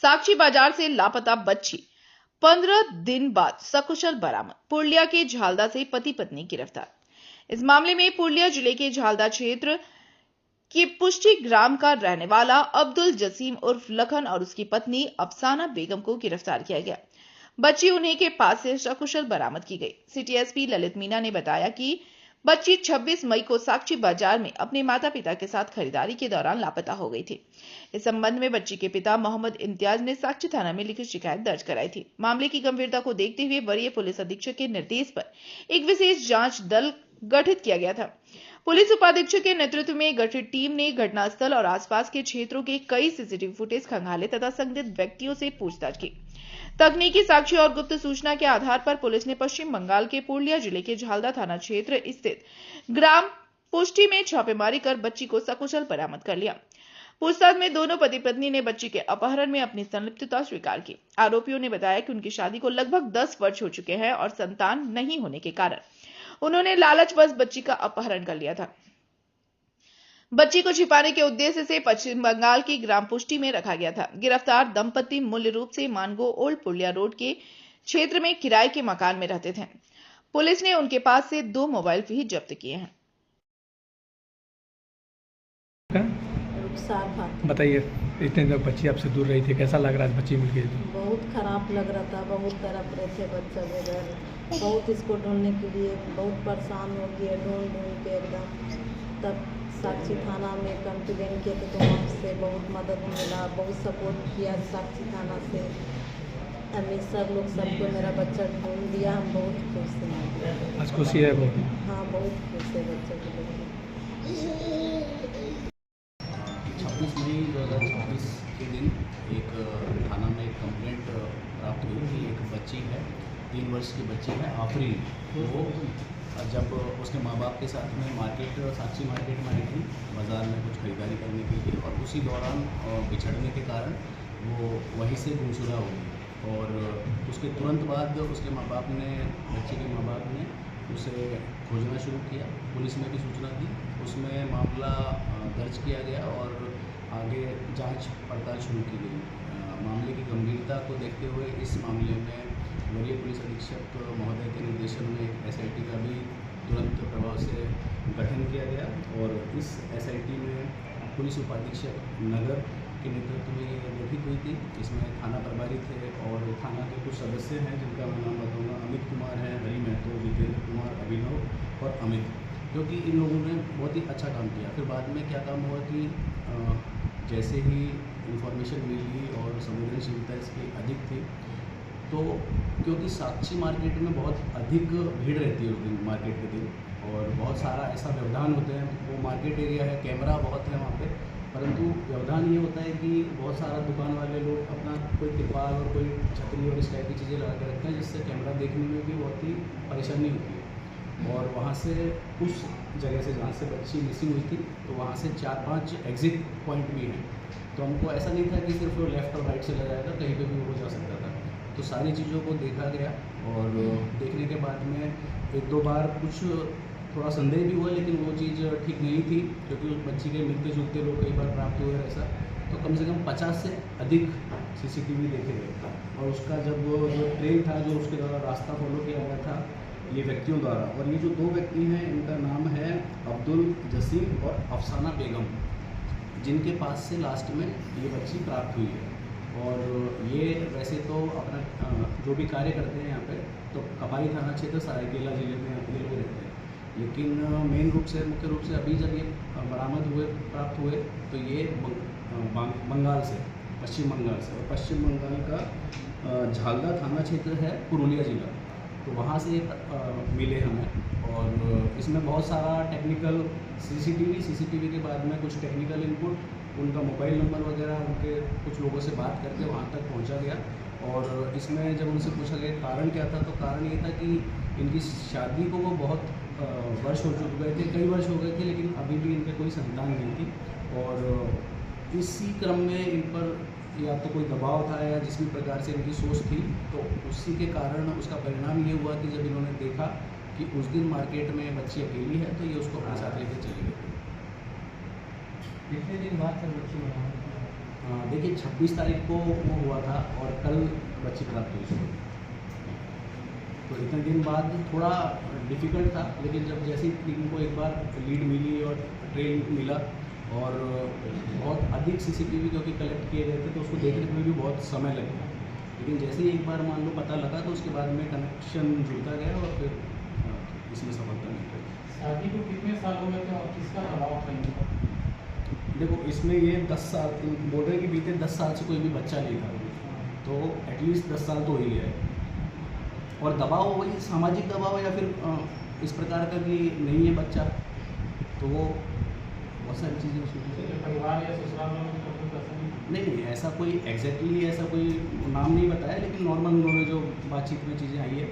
साक्षी बाजार से लापता बच्ची 15 दिन बाद सकुशल बरामद। पुरलिया के झालदा से पति पत्नी गिरफ्तार। इस मामले में पुरलिया जिले के झालदा क्षेत्र के पुष्टि ग्राम का रहने वाला अब्दुल जसीम उर्फ लखन और उसकी पत्नी अफसाना बेगम को गिरफ्तार किया गया। बच्ची उन्हीं के पास से सकुशल बरामद की गई। सिटी एसपी ललित मीना ने बताया कि बच्ची 26 मई को साक्षी बाजार में अपने माता पिता के साथ खरीदारी के दौरान लापता हो गई थी। इस संबंध में बच्ची के पिता मोहम्मद इम्तियाज ने साक्षी थाना में लिखित शिकायत दर्ज कराई थी। मामले की गंभीरता को देखते हुए वरीय पुलिस अधीक्षक के निर्देश पर एक विशेष जांच दल गठित किया गया था। पुलिस उपाधीक्षक के नेतृत्व में गठित टीम ने घटनास्थल और आसपास के क्षेत्रों के कई सीसीटीवी फुटेज खंगाले तथा संदिग्ध व्यक्तियों से पूछताछ की। तकनीकी साक्ष्य और गुप्त सूचना के आधार पर पुलिस ने पश्चिम बंगाल के पुरलिया जिले के झालदा थाना क्षेत्र स्थित ग्राम पुष्टि में छापेमारी कर बच्ची को सकुशल बरामद कर लिया। पूछताछ में दोनों पति पत्नी ने बच्ची के अपहरण में अपनी संलिप्तता स्वीकार की। आरोपियों ने बताया कि उनकी शादी को लगभग 10 वर्ष हो चुके हैं और संतान नहीं होने के कारण उन्होंने लालचवश बच्ची का अपहरण कर लिया था। बच्ची को छिपाने के उद्देश्य से पश्चिम बंगाल की ग्राम पुष्टि में रखा गया था। गिरफ्तार दंपति मूल्य रूप से मानगो ओल्ड पुरलिया रोड के क्षेत्र में किराए के मकान में रहते थे। पुलिस ने उनके पास से 2 मोबाइल भी जब्त किए हैं। बताइए, इतने दिन बच्ची आपसे दूर रही थी, कैसा लग रहा है बच्ची मिल गई? बहुत खराब लग रहा था, बहुत तरफ रहे थे बच्चा बगैर, बहुत इसको ढूंढने के लिए बहुत परेशान हो गया, ढूंढ के एकदम। तब साक्षी थाना में कंप्लेन किए तो वहाँ से बहुत मदद मिला, बहुत सपोर्ट किया साक्षी थाना से। अमित सर लोग सबको मेरा बच्चा ढूंढ दिया, हम बहुत खुश हैं। आज खुशी है बहुत? हाँ, बहुत खुश है बच्चे को लेकर। 26 मई 2024 के दिन एक थाना में एक कंप्लेंट प्राप्त हुई थी। एक बच्ची है, 3 वर्ष की बच्ची है आफरीन। वो जब उसके माँ बाप के साथ में साक्षी मार्केट में आई थी बाज़ार में कुछ खरीदारी करने के लिए, और उसी दौरान बिछड़ने के कारण वो वहीं से गुमशुदा हो गई। और उसके तुरंत बाद उसके माँ बाप ने, बच्चे के माँ बाप ने उसे खोजना शुरू किया। पुलिस में भी सूचना दी, उसमें मामला दर्ज किया गया और आगे जांच पड़ताल शुरू की गई। मामले की गंभीरता को देखते हुए इस मामले में वरीय पुलिस अधीक्षक महोदय के निर्देशन में एक SIT का भी तुरंत प्रभाव से गठन किया गया। और इस SIT में पुलिस उपाधीक्षक नगर के नेतृत्व में ये गठित हुई थी। इसमें थाना प्रभारी थे और थाना के कुछ सदस्य हैं जिनका मैं नाम बताऊँगा। अमित कुमार हैं, हरी महतो, जितेंद्र कुमार, अभिनव और अमित, क्योंकि इन लोगों ने बहुत ही अच्छा काम किया। फिर बाद में क्या काम हुआ कि जैसे ही इंफॉर्मेशन मिली और संवेदनशीलता इसकी अधिक थी, तो क्योंकि साक्षी मार्केट में बहुत अधिक भीड़ रहती है उस दिन, मार्केट के दिन, और बहुत सारा ऐसा व्यवधान होते हैं। वो मार्केट एरिया है, कैमरा बहुत है वहाँ पे, परंतु व्यवधान ये होता है कि बहुत सारा दुकान वाले लोग अपना कोई तिरपाल और कोई छतरी और इस टाइप की चीज़ें लगा के रखते हैं, जिससे कैमरा देखने में भी बहुत ही परेशानी होती है। और वहाँ से उस जगह से जहाँ से बच्ची मिसिंग हुई थी, तो वहाँ से 4-5 एग्ज़िट पॉइंट भी हैं। तो हमको ऐसा नहीं था कि सिर्फ लेफ़्ट और राइट से लगा जाएगा, कहीं पे भी वो जा सकता था। तो सारी चीज़ों को देखा गया और देखने के बाद में 1-2 बार कुछ थोड़ा संदेह भी हुआ, लेकिन वो चीज़ ठीक नहीं थी, क्योंकि उस बच्ची के मिलते जुलते लोग कई बार प्राप्त हुए ऐसा। तो कम से कम 50 से अधिक CCTV देखे गए, और उसका जब जो ट्रेन था, जो उसके द्वारा रास्ता फॉलो किया गया था ये व्यक्तियों द्वारा, और ये जो 2 व्यक्ति हैं इनका नाम है अब्दुल जसीम और अफसाना बेगम, जिनके पास से लास्ट में ये बच्ची प्राप्त हुई है। और ये वैसे तो अपना जो भी कार्य करते हैं यहाँ पे, तो कपाई थाना क्षेत्र सरायकेला जिले में ये लोग रहते हैं, लेकिन मेन रूप से, मुख्य रूप से अभी जब ये प्राप्त हुए तो ये बंगाल से, पश्चिम बंगाल से, और पश्चिम बंगाल का झालदा थाना क्षेत्र है पुरुलिया जिला, तो वहाँ से मिले हमें। और इसमें बहुत सारा टेक्निकल CCTV के बाद में कुछ टेक्निकल इनपुट, उनका मोबाइल नंबर वगैरह, उनके कुछ लोगों से बात करके वहाँ तक पहुँचा गया। और इसमें जब उनसे पूछा गया कारण क्या था, तो कारण ये था कि इनकी शादी को वो बहुत वर्ष हो गए थे, कई वर्ष हो गए थे, लेकिन अभी भी इनके कोई संतान नहीं थी। और इसी क्रम में इन पर या तो कोई दबाव था या जिस भी प्रकार से इनकी सोच थी, तो उसी के कारण उसका परिणाम ये हुआ कि जब इन्होंने देखा कि उस दिन मार्केट में बच्ची अकेली है, तो ये उसको अपने साथ लेकर चले गए। कितने दिन बाद तक बच्ची देखिए 26 तारीख को वो हुआ था और कल बच्ची प्राप्त हुई थी, तो इतने दिन बाद थोड़ा डिफ़िकल्ट था, लेकिन जब जैसे ही टीम को एक बार लीड मिली और ट्रेन मिला और बहुत अधिक सीसीटीवी क्योंकि कलेक्ट किए गए थे तो उसको देखने में भी बहुत समय लगा, लेकिन जैसे ही एक बार मान लो पता लगा तो उसके बाद में कनेक्शन जुड़ता गया और फिर इसमें सफलता मिल गई। शादी को कितने साल हो गए थे और किसका दबाव था इनका? देखो इसमें ये 10 साल बोल रहे हैं कि बीते 10 साल से कोई भी बच्चा नहीं था, तो एटलीस्ट 10 साल तो ही है। और दबाव वही सामाजिक दबाव या फिर इस प्रकार का कि नहीं है बच्चा, तो वो बहुत सारी चीज़ें उसमें परिवार या ससुराल में कोई पसंद नहीं ऐसा कोई एग्जैक्टली ऐसा कोई नाम नहीं बताया, लेकिन नॉर्मल उन्होंने जो बातचीत में चीज़ें आई है